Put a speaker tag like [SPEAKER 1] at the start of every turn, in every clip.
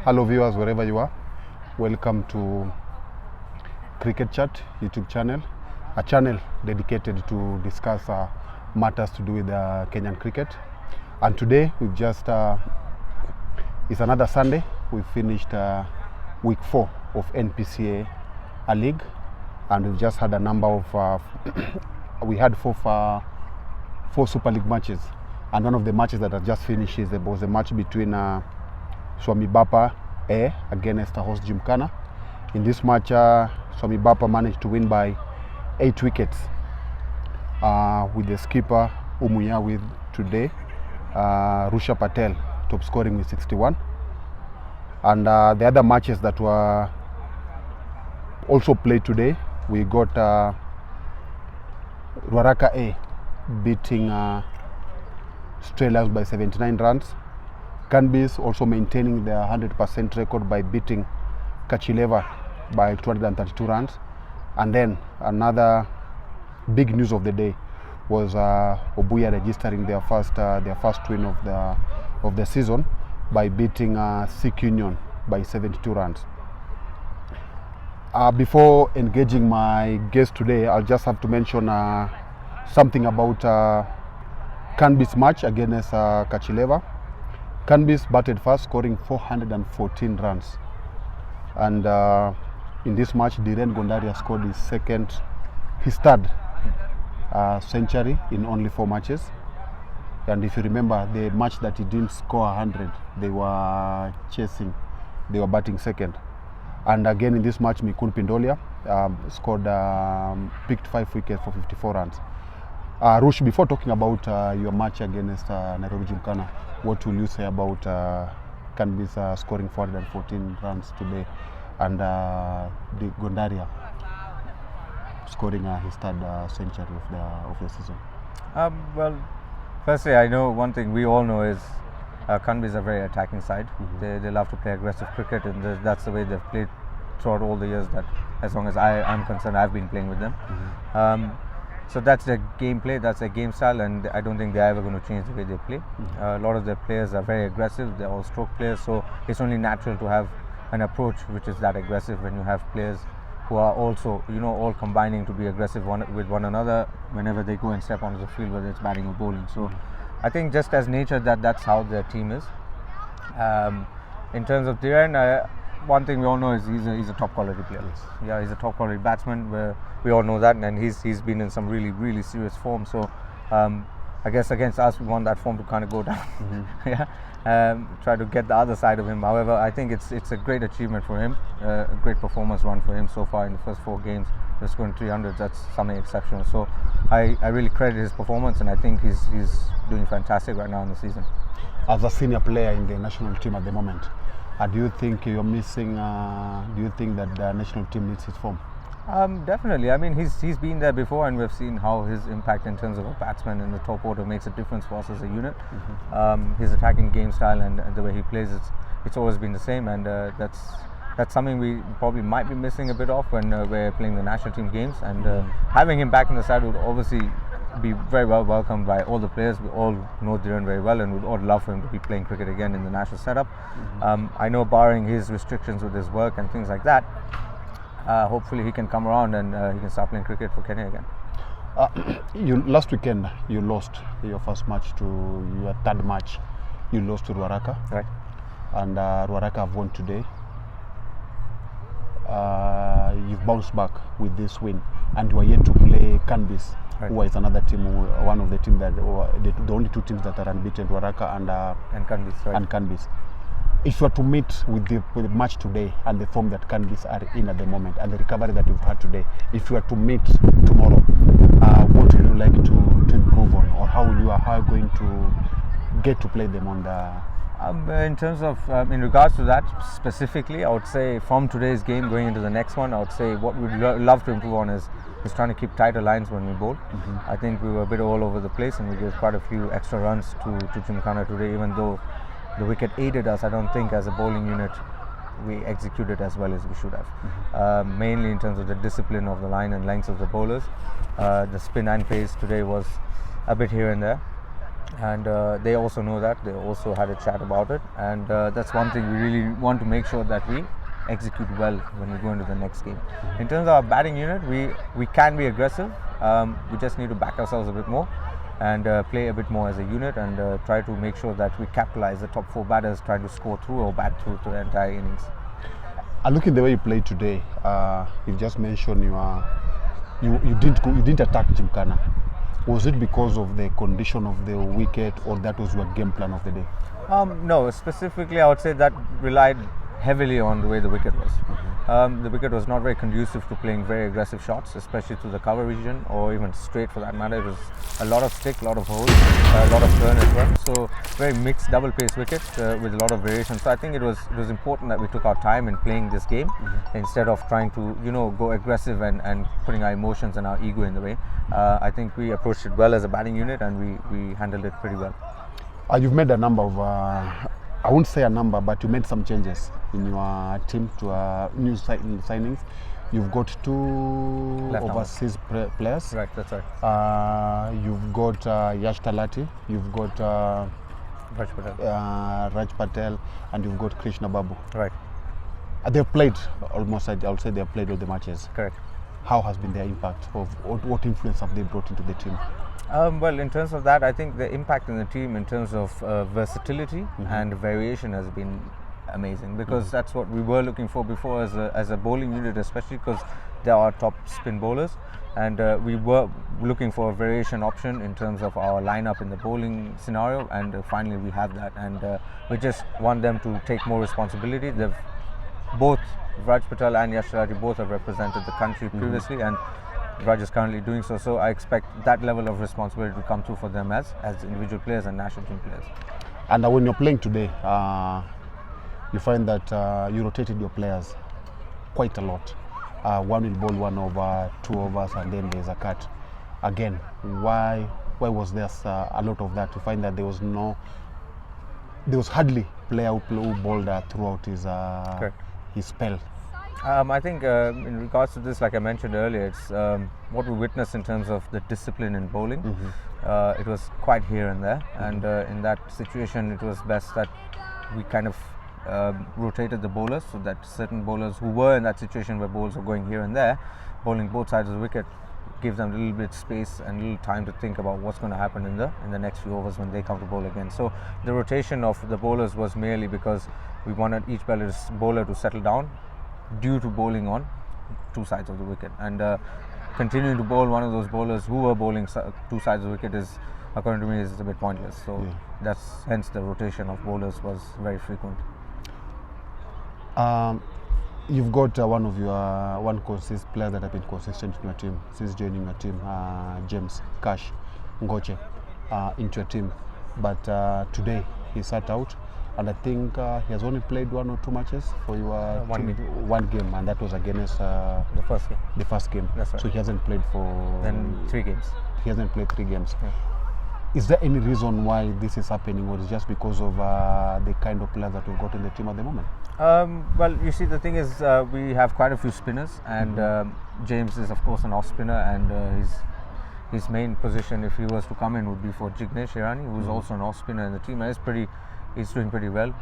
[SPEAKER 1] Hello viewers, wherever you are, welcome to Cricket Chat YouTube channel, a channel dedicated to discuss matters to do with Kenyan cricket. And today we've just, it's another Sunday, we've finished week 4 of NPCA A League, and we've just had a number of, we had four Super League matches, and one of the matches that have just finished was a match between Swamibapa against the host Gymkhana. In this match, Swamibapa managed to win by 8 wickets with the skipper Umuya with today, Rushab Patel top scoring with 61. And the other matches that were also played today, we got Ruaraka A beating Stray Lions by 79 runs. KANBIS also maintaining their 100% record by beating Kachileva by 232 runs. And then another big news of the day was Obuya registering their first win of the season by beating Sikh Union by 72 runs. Before engaging my guest today, I'll just have to mention something about KANBIS match against Kachileva. KANBIS batted first, scoring 414 runs, and in this match Dhiren Gondaria scored his third century in only 4 matches. And if you remember, the match that he didn't score 100, they were batting second. And again in this match, Mikun Pindolia picked 5 wickets for 54 runs. Rush, before talking about your match against Nairobi Gymkhana, what will you say about KANBIS scoring 414 runs today, and the Gondaria scoring his third century of the season?
[SPEAKER 2] Well, firstly, I know one thing we all know is KANBIS are a very attacking side. They love to play aggressive cricket, and that's the way they've played throughout all the years that, as long as I'm concerned, I've been playing with them. So that's their gameplay, that's their game style, and I don't think they're ever going to change the way they play. A lot of their players are very aggressive, they're all stroke players, so it's only natural to have an approach which is that aggressive when you have players who are also, all combining to be aggressive with one another whenever they go and step onto the field, whether it's batting or bowling. So I think just as nature, that's how their team is. In terms of Dhiren, one thing we all know is he's a top quality player.
[SPEAKER 1] Yes.
[SPEAKER 2] Yeah, he's a top quality batsman. We all know that, and he's been in some really serious form. So I guess against us, we want that form to kind of go down. Try to get the other side of him. However, I think it's a great achievement for him, a great performance run for him so far in the first 4 games. Just scoring 300, that's something exceptional. So I really credit his performance, and I think he's doing fantastic right now in the season.
[SPEAKER 1] As a senior player in the national team at the moment, do you think you're missing? Do you think that the national team needs his form?
[SPEAKER 2] Definitely. I mean, he's been there before, and we've seen how his impact in terms of a batsman in the top order makes a difference for us as a unit. His attacking game style and the way he plays, it's always been the same, and that's something we probably might be missing a bit of when we're playing the national team games. And having him back in the side would obviously be very well welcomed by all the players. We all know Dhiren very well, and we'd all love for him to be playing cricket again in the national setup. I know, barring his restrictions with his work and things like that, hopefully he can come around and he can start playing cricket for Kenya again.
[SPEAKER 1] Last weekend you lost your first match to your third match. You lost to Ruaraka,
[SPEAKER 2] right?
[SPEAKER 1] And Ruaraka have won today. You've bounced back with this win, and you are yet to play KANBIS, right, who is another team, one of the teams that, the only 2 teams that are unbeaten, Ruaraka and
[SPEAKER 2] KANBIS, right?
[SPEAKER 1] And KANBIS. If you are to meet with the match today and the form that KANBIS are in at the moment and the recovery that you've had today, if you are to meet tomorrow, what would you like to improve on, or how are you going to get to play them on the?
[SPEAKER 2] In terms of, in regards to that specifically, I would say from today's game going into the next one, I would say what we'd love to improve on is trying to keep tighter lines when we bowl. I think we were a bit all over the place, and we gave quite a few extra runs to Gymkhana today. Even though the wicket aided us, I don't think as a bowling unit we executed as well as we should have. Mainly in terms of the discipline of the line and lengths of the bowlers. The spin and pace today was a bit here and there. and they also know that. They also had a chat about it, and that's one thing we really want to make sure that we execute well when we go into the next game. In terms of our batting unit, we can be aggressive. We just need to back ourselves a bit more and play a bit more as a unit, and try to make sure that we capitalize the top 4 batters trying to score through or bat through to the entire innings.
[SPEAKER 1] Looking the way you played today, you just mentioned you didn't attack Gymkhana. Was it because of the condition of the wicket, or that was your game plan of the day?
[SPEAKER 2] No, specifically I would say that relied heavily on the way the wicket was. The wicket was not very conducive to playing very aggressive shots, especially through the cover region or even straight for that matter. It was a lot of stick, a lot of holes, a lot of turn as well. So very mixed double pace wicket with a lot of variation. So I think it was important that we took our time in playing this game instead of trying to go aggressive and putting our emotions and our ego in the way. I think we approached it well as a batting unit, and we handled it pretty well.
[SPEAKER 1] You've made a number of, I won't say a number, but you made some changes in your team to new signings. You've got 2 overseas players.
[SPEAKER 2] Right, that's right.
[SPEAKER 1] You've got Yash Talati, you've got Raj Patel, and you've got Krishna Babu.
[SPEAKER 2] Right.
[SPEAKER 1] They've played almost, I'll say they've played all the matches.
[SPEAKER 2] Correct.
[SPEAKER 1] How has been their impact? What influence have they brought into the team?
[SPEAKER 2] Well, in terms of that, I think the impact in the team in terms of versatility and variation has been amazing, because that's what we were looking for before as a bowling unit, especially because they are top spin bowlers, and we were looking for a variation option in terms of our lineup in the bowling scenario, and finally we have that, and we just want them to take more responsibility. They've both, Raj Patel and Yash Talati, both have represented the country previously, and Raj is currently doing so. So I expect that level of responsibility to come through for them as individual players and national team players.
[SPEAKER 1] And when you're playing today, you find that you rotated your players quite a lot. One will bowl 1 over, 2 overs, and then there's a cut. Again, why was there a lot of that? You find that there was hardly player who bowled throughout his spell.
[SPEAKER 2] I think in regards to this, like I mentioned earlier, it's what we witnessed in terms of the discipline in bowling. It was quite here and there, and in that situation it was best that we kind of rotated the bowlers, so that certain bowlers who were in that situation where bowls were going here and there, bowling both sides of the wicket, give them a little bit space and a little time to think about what's going to happen in the next few overs when they come to bowl again. So the rotation of the bowlers was merely because we wanted each bowler to settle down due to bowling on 2 sides of the wicket, and continuing to bowl one of those bowlers who were bowling 2 sides of the wicket is, according to me, is a bit pointless. So that's hence the rotation of bowlers was very frequent.
[SPEAKER 1] You've got one of your players that have been consistent in your team since joining your team, James Cash Ngoche, into your team, but today he sat out, and I think he has only played 1 or 2 matches for your one game, and that was against
[SPEAKER 2] the first game.
[SPEAKER 1] That's right. So he hasn't played for
[SPEAKER 2] 3 games.
[SPEAKER 1] He hasn't played 3 games.
[SPEAKER 2] Yeah.
[SPEAKER 1] Is there any reason why this is happening, or is it just because of the kind of players that we've got in the team at the moment?
[SPEAKER 2] Well, you see, the thing is, we have quite a few spinners, and James is of course an off spinner, and his main position, if he was to come in, would be for Jignesh Irani, who's also an off spinner in the team, and he's doing pretty well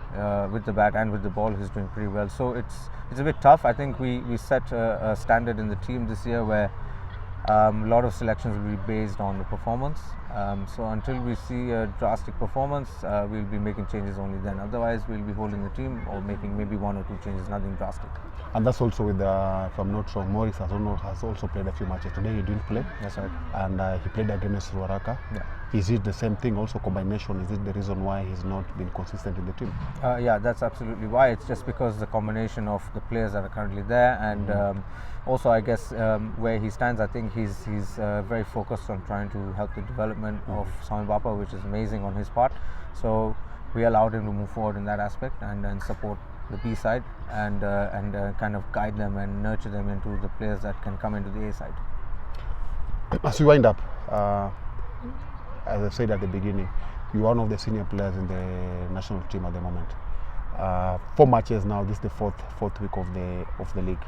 [SPEAKER 2] with the bat and with the ball. He's doing pretty well. So it's a bit tough. I think we set a standard in the team this year where a lot of selections will be based on the performance. So until we see a drastic performance, we'll be making changes only then. Otherwise, we'll be holding the team or making maybe 1 or 2 changes, nothing drastic.
[SPEAKER 1] And that's also with, if I'm not wrong, Morris has also played a few matches. Today he didn't play.
[SPEAKER 2] That's right.
[SPEAKER 1] And he played against Ruaraka.
[SPEAKER 2] Yeah.
[SPEAKER 1] Is it the same thing, also combination? Is it the reason why he's not been consistent in the team?
[SPEAKER 2] Yeah, that's absolutely why. It's just because the combination of the players that are currently there, and also I guess where he stands, I think he's very focused on trying to help the development of Swamibapa, which is amazing on his part. So we allowed him to move forward in that aspect and support the B side and kind of guide them and nurture them into the players that can come into the A side.
[SPEAKER 1] As we wind up, as I said at the beginning, you're one of the senior players in the national team at the moment. 4 matches now. This is the fourth week of the league.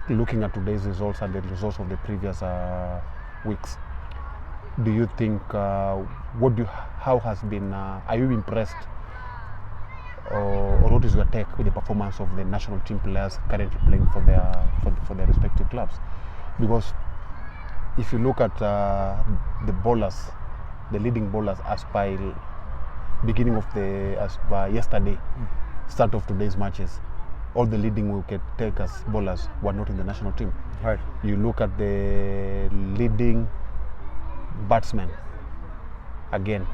[SPEAKER 1] Looking at today's results and the results of the previous weeks, do you think? How has been? Are you impressed, or what is your take with the performance of the national team players currently playing for their respective clubs? Because if you look at the bowlers, the leading bowlers as by yesterday, start of today's matches, all the leading wicket takers bowlers were not in the national team.
[SPEAKER 2] Right.
[SPEAKER 1] You look at the leading batsmen, again,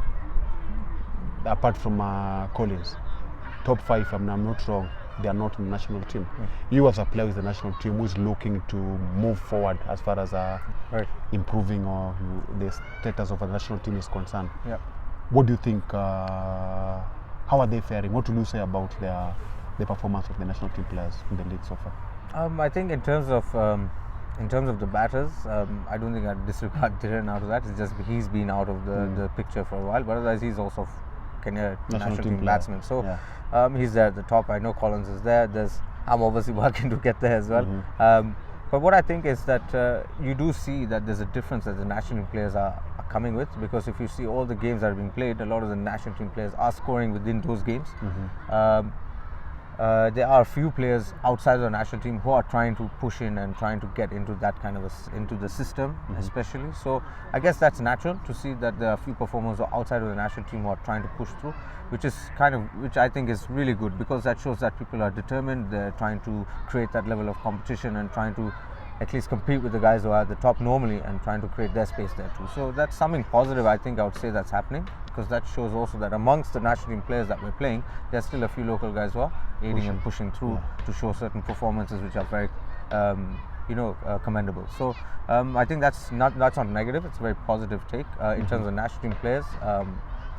[SPEAKER 1] apart from Collins, top 5, if I'm not wrong, they are not in the national team. You as a player with the national team who is looking to move forward as far as improving the status of a national team is concerned.
[SPEAKER 2] Yeah.
[SPEAKER 1] What do you think? How are they faring? What will you say about the performance of the national team players in the league so far?
[SPEAKER 2] I think in terms of the batters, I don't think I'd disregard Dhiren out of that. It's just he's been out of the picture for a while, but otherwise he's also Kenya national team batsman. So he's there at the top. I know Collins is there. I'm obviously working to get there as well. But what I think is that you do see that there's a difference that the national team players are coming with, because if you see all the games that are being played, a lot of the national team players are scoring within those games. There are a few players outside of the national team who are trying to push in and trying to get into that kind of into the system, especially. So I guess that's natural to see that there are a few performers outside of the national team who are trying to push through, which I think is really good, because that shows that people are determined. They're trying to create that level of competition and trying to at least compete with the guys who are at the top normally and trying to create their space there too. So that's something positive, I think I would say, that's happening, because that shows also that amongst the national team players that we're playing, there's still a few local guys who are aiding and pushing through to show certain performances which are very commendable. So I think that's not negative. It's a very positive take in terms of national team players.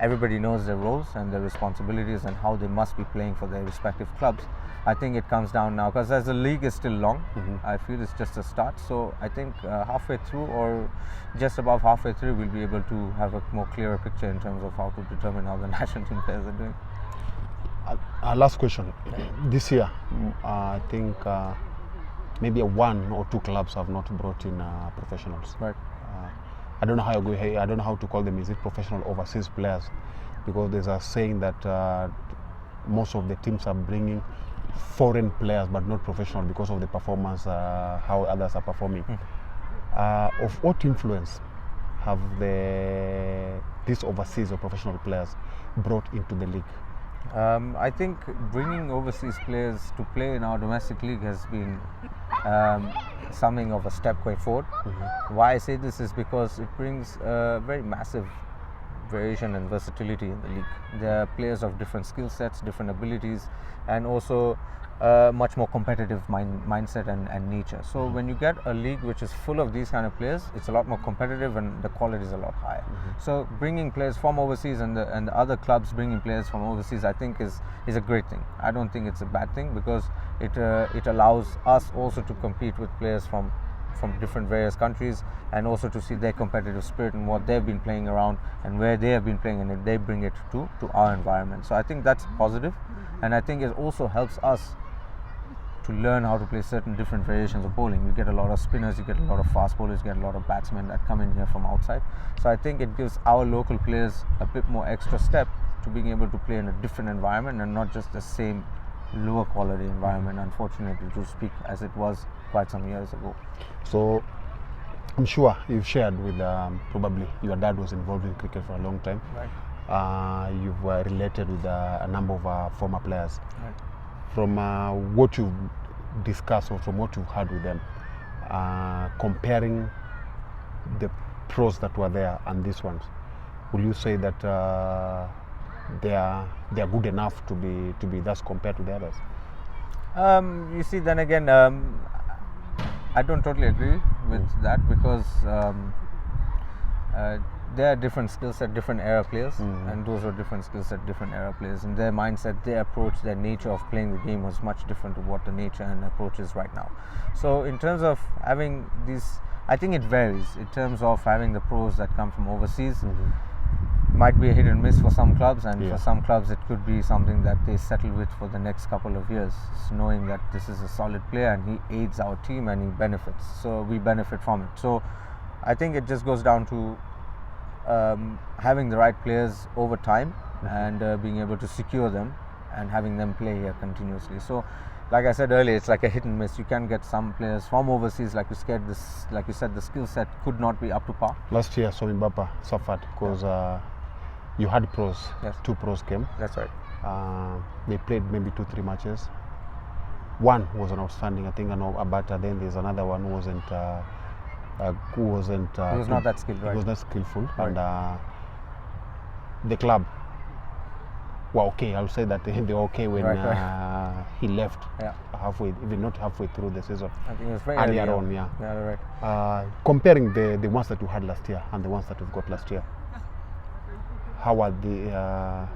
[SPEAKER 2] Everybody knows their roles and their responsibilities and how they must be playing for their respective clubs. I think it comes down now, because as the league is still long, I feel it's just a start. So I think halfway through or just above halfway through, we'll be able to have a more clearer picture in terms of how to determine how the national team players are doing.
[SPEAKER 1] Last question. This year, I think maybe 1 or 2 clubs have not brought in professionals.
[SPEAKER 2] Right.
[SPEAKER 1] I don't know I don't know how to call them. Is it professional overseas players? Because there's a saying that most of the teams are bringing foreign players but not professional because of the performance, how others are performing. Of what influence have these overseas or professional players brought into the league?
[SPEAKER 2] I think bringing overseas players to play in our domestic league has been something of a step going forward. Why I say this is because it brings a very massive variation and versatility in the league. There are players of different skill sets, different abilities, and also much more competitive mindset and nature. So when you get a league which is full of these kind of players, it's a lot more competitive and the quality is a lot higher. So bringing players from overseas and the other clubs bringing players from overseas, I think is a great thing. I don't think it's a bad thing, because it allows us also to compete with players from different various countries, and also to see their competitive spirit and what they've been playing around and where they have been playing, and if they bring it to our environment. So I think that's positive, and I think it also helps us to learn how to play certain different variations of bowling. You get a lot of spinners, you get a lot of fast bowlers, you get a lot of batsmen that come in here from outside. So I think it gives our local players a bit more extra step to being able to play in a different environment and not just the same lower quality environment, unfortunately to speak, as it was quite some years ago.
[SPEAKER 1] So I'm sure you've shared with probably your dad was involved in cricket for a long time.
[SPEAKER 2] Right.
[SPEAKER 1] You've related with a number of former players.
[SPEAKER 2] Right.
[SPEAKER 1] From what you've discussed or from what you've heard with them, comparing the pros that were there and these ones, will you say that they are good enough to be thus compared to the others?
[SPEAKER 2] You see, then again, I don't totally agree with that, because there are different skill set, different era players, and those are different skill set, different era players, and their mindset, their approach, their nature of playing the game was much different to what the nature and approach is right now. So in terms of having these, I think it varies. In terms of having the pros that come from overseas, might be a hit and miss for some clubs, and for some clubs it could be something that they settle with for the next couple of years, knowing that this is a solid player and he aids our team and he benefits, so we benefit from it. So I think it just goes down to having the right players over time and being able to secure them and having them play here continuously. So, like I said earlier, it's like a hit and miss. You can get some players from overseas, like you said, the skill set could not be up to par.
[SPEAKER 1] Last year, Swamibapa suffered because you had pros.
[SPEAKER 2] Yes.
[SPEAKER 1] 2 pros came.
[SPEAKER 2] That's right.
[SPEAKER 1] They played maybe 2-3 matches. One was an outstanding, I think, Abata. Then there's another one who wasn't. He was
[SPEAKER 2] not that skilled, right?
[SPEAKER 1] He was not skillful,
[SPEAKER 2] Right.
[SPEAKER 1] and the club were okay. I'll say that they were okay when
[SPEAKER 2] Right.
[SPEAKER 1] he left.
[SPEAKER 2] Yeah.
[SPEAKER 1] Halfway, even not halfway through the season.
[SPEAKER 2] I think it was very
[SPEAKER 1] Earlier
[SPEAKER 2] early
[SPEAKER 1] on, yeah.
[SPEAKER 2] Yeah, right.
[SPEAKER 1] Comparing the ones that you had last year and the ones that we've got last year, how are the?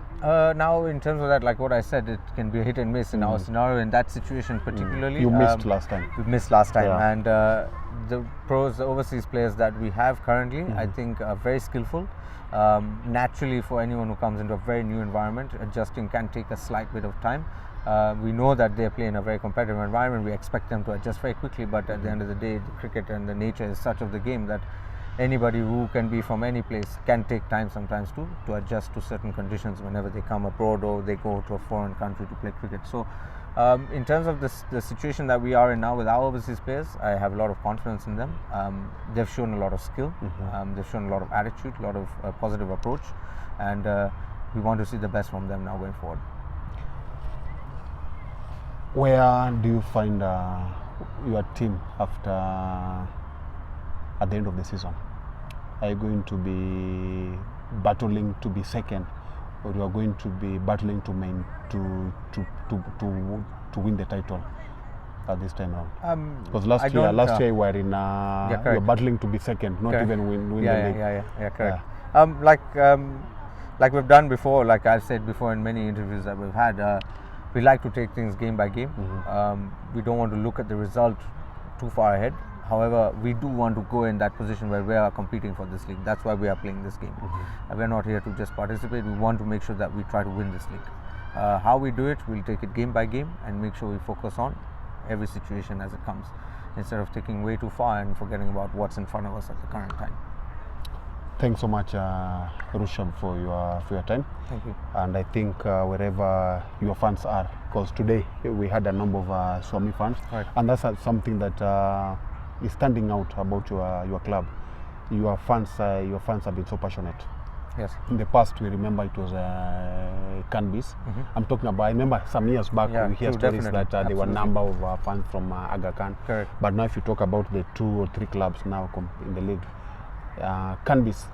[SPEAKER 2] Now, in terms of that, like what I said, it can be a hit and miss in our scenario. In that situation, particularly,
[SPEAKER 1] You missed last time.
[SPEAKER 2] We missed last time,
[SPEAKER 1] Yeah.
[SPEAKER 2] and the pros, the overseas players that we have currently, I think are very skillful. Naturally, for anyone who comes into a very new environment, adjusting can take a slight bit of time. We know that they play in a very competitive environment. We expect them to adjust very quickly, but at the end of the day, the cricket and the nature is such of the game that anybody who can be from any place can take time sometimes to adjust to certain conditions whenever they come abroad or they go to a foreign country to play cricket. So in terms of the situation that we are in now with our overseas players, I have a lot of confidence in them. They've shown a lot of skill, they've shown a lot of attitude, a lot of positive approach, and we want to see the best from them now going forward.
[SPEAKER 1] Where do you find your team at the end of the season? Are you going to be battling to be second, or you are going to be battling to win the title at this time around? Because last year you were in you're battling to be second, not
[SPEAKER 2] Correct.
[SPEAKER 1] even win the league.
[SPEAKER 2] Yeah, correct. Like we've done before, like I've said before in many interviews that we've had, we like to take things game by game. We don't want to look at the result too far ahead. However, we do want to go in that position where we are competing for this league. That's why we are playing this game. We're not here to just participate. We want to make sure that we try to win this league. How we do it, we'll take it game by game and make sure we focus on every situation as it comes, instead of taking way too far and forgetting about what's in front of us at the current time.
[SPEAKER 1] Thanks so much, Rushab, for your time.
[SPEAKER 2] Thank you.
[SPEAKER 1] And I think wherever your fans are, because today we had a number of Swami fans,
[SPEAKER 2] Right.
[SPEAKER 1] and that's something that is standing out about your club. Your fans have been so passionate.
[SPEAKER 2] Yes.
[SPEAKER 1] In the past, we remember it was KANBIS. I'm talking about, I remember some years back,
[SPEAKER 2] Yeah,
[SPEAKER 1] we hear
[SPEAKER 2] true,
[SPEAKER 1] stories
[SPEAKER 2] definitely.
[SPEAKER 1] that there were a
[SPEAKER 2] Absolutely.
[SPEAKER 1] number of fans from Aga Khan.
[SPEAKER 2] Correct.
[SPEAKER 1] But now if you talk about the 2 or 3 clubs now in the league, KANBIS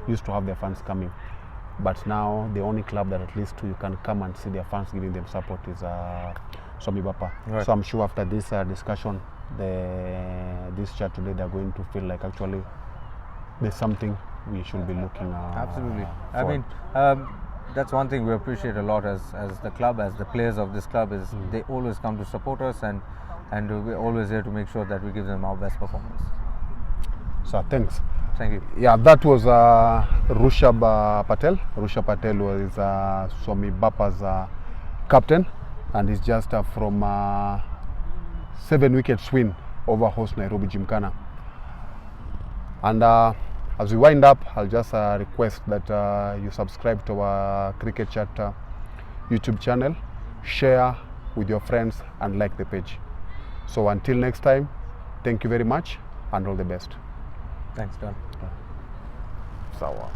[SPEAKER 1] used to have their fans coming. But now the only club that at least you can come and see their fans giving them support is Swamibapa.
[SPEAKER 2] Right.
[SPEAKER 1] So I'm sure after this discussion, this chat today, they're going to feel like actually there's something we should be looking
[SPEAKER 2] Absolutely. I
[SPEAKER 1] for.
[SPEAKER 2] mean, that's one thing we appreciate a lot as the club, as the players of this club, is they always come to support us, and we're always here to make sure that we give them our best performance.
[SPEAKER 1] So thanks.
[SPEAKER 2] Thank you.
[SPEAKER 1] Yeah, that was Rushab Patel. Rushab Patel was Swamibapa's captain, and he's just from 7-wicket win over host Nairobi Gymkhana. And as we wind up, I'll just request that you subscribe to our Cricket Chat YouTube channel, share with your friends, and like the page. So until next time, thank you very much and all the best.
[SPEAKER 2] Thanks, Don.
[SPEAKER 1] Sawa.